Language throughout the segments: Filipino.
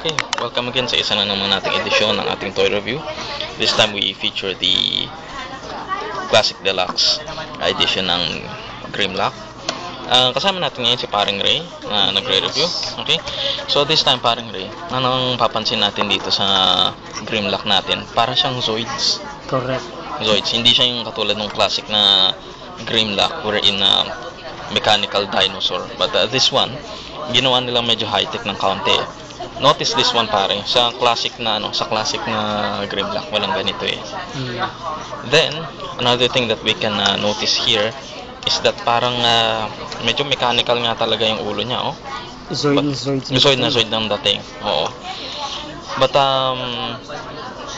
Okay, welcome again sa isa na naman nating edisyon ng ating toy review. This time we feature the Classic Deluxe edition ng Grimlock. Kasama natin ngayon si Paring Ray na nagre-review. Okay, so this time Paring Ray, anong papansin natin dito sa Grimlock natin? Para siyang Zoids. Correct. Zoids, hindi siya yung katulad ng classic na Grimlock wherein mechanical dinosaur. But this one, ginawa nila medyo high-tech ng kaunti. Notice this one pare, sa classic na Grimlock walang ganito eh. Then another thing that we can notice here is that parang medyo mechanical nga talaga yung ulo niya, oh. Zoid ng dating. Oo. But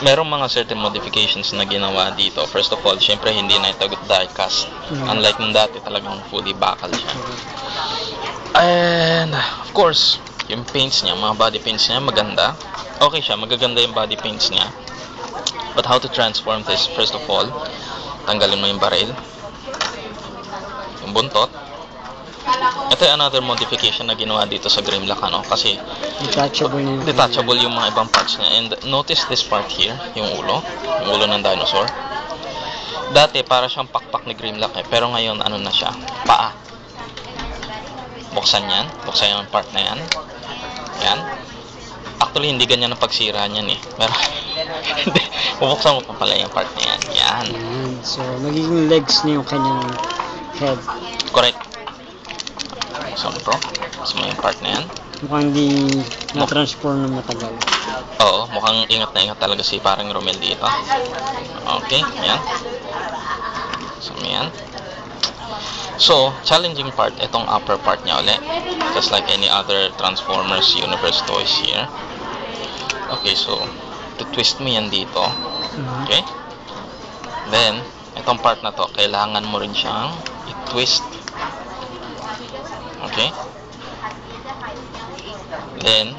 merong mga certain modifications na ginawa dito. First of all, syempre hindi na ito die-cast. Unlike nung dati, talagang fully bakal siya. And of course, yung paints niya, mga body paints niya, maganda. Okay siya, magaganda yung body paints niya. But how to transform this? First of all, tanggalin mo yung baril, yung buntot. Ito yung another modification na ginawa dito sa Grimlock, kasi detachable yung mga ibang parts niya. And notice this part here, yung ulo ng dinosaur. Dati para siyang pakpak ni Grimlock pero ngayon ano na siya, paa. Buksan yung part na yan. Yan. Actually, hindi ganyan ang pagsira niyan eh. Pero, hindi. Bubuksan mo pa pala yung part na yan. Yan. So, magiging legs niya yung kanyang head. Correct. So, ito. Buksan mo yung part na yan. Mukhang hindi na-transform na matagal. Oo, mukhang ingat na ingat talaga si parang Romel dito. Okay, yan. So, yan. So, challenging part, itong upper part niya ulit. Just like any other Transformers Universe toys here. Okay, so, twist mo yan dito. Okay? Then, itong part na to, kailangan mo rin siyang i-twist. Okay? Then,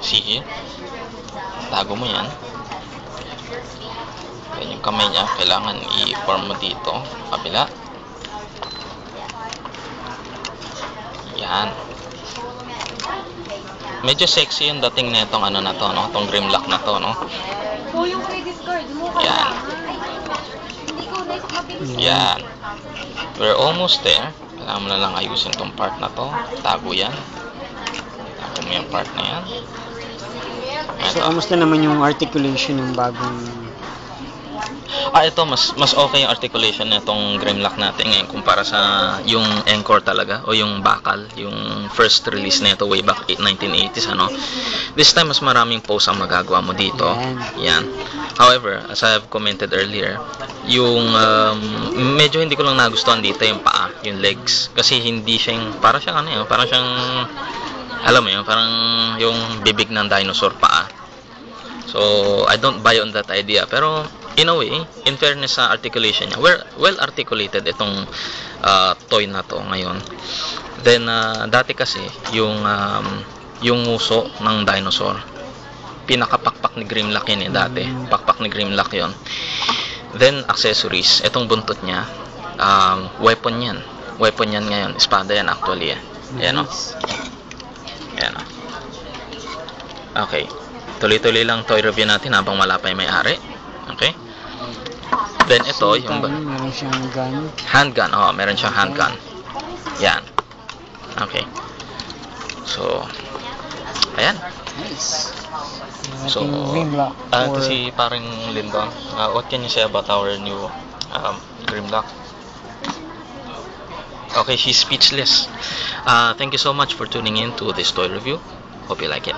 see here. Tago mo yan. Then, yung kamay niya, kailangan i-form mo dito. Kabila. Yan. Medyo sexy yung dating na itong itong Grimlock na to, no? Yan. Yan. We're almost there. Kailangan mo na lang ayusin itong part na to. Tago yan. Tago mo yung part na yan. So, kamusta naman yung articulation ng bagong... Ito mas okay yung articulation nitong Grimlock natin ngayon kumpara sa yung Encore talaga o yung bakal, yung first release nito way back 1980s, This time mas maraming pose ang magagawa mo dito. Yan. However, as I have commented earlier, yung medyo hindi ko lang nagustuhan dito yung paa, yung legs, kasi hindi siya yung parang siyang alam mo yun, parang yung bibig ng dinosaur paa. So, I don't buy on that idea. Pero, in a way, in fairness sa articulation niya, well articulated itong toy na to ngayon. Then, dati kasi, yung nguso ng dinosaur, pinakapakpak ni Grimlock yun dati. Pakpak ni Grimlock yun. Then, accessories, itong buntot niya, weapon yan. Weapon yan ngayon. Espada yan actually. Ayan, Ayan, Okay. Tuloy-tuloy lang toy review natin habang wala pa yung may-ari. Okay? Then ito, yung meron siyang gun. Handgun. Meron siyang handgun. Yan. Okay. So, ayan. Nice. So, ito si paring Lyndon. What can you say about our new Grimlock? Okay, she's speechless. Thank you so much for tuning in to this toy review. Hope you like it.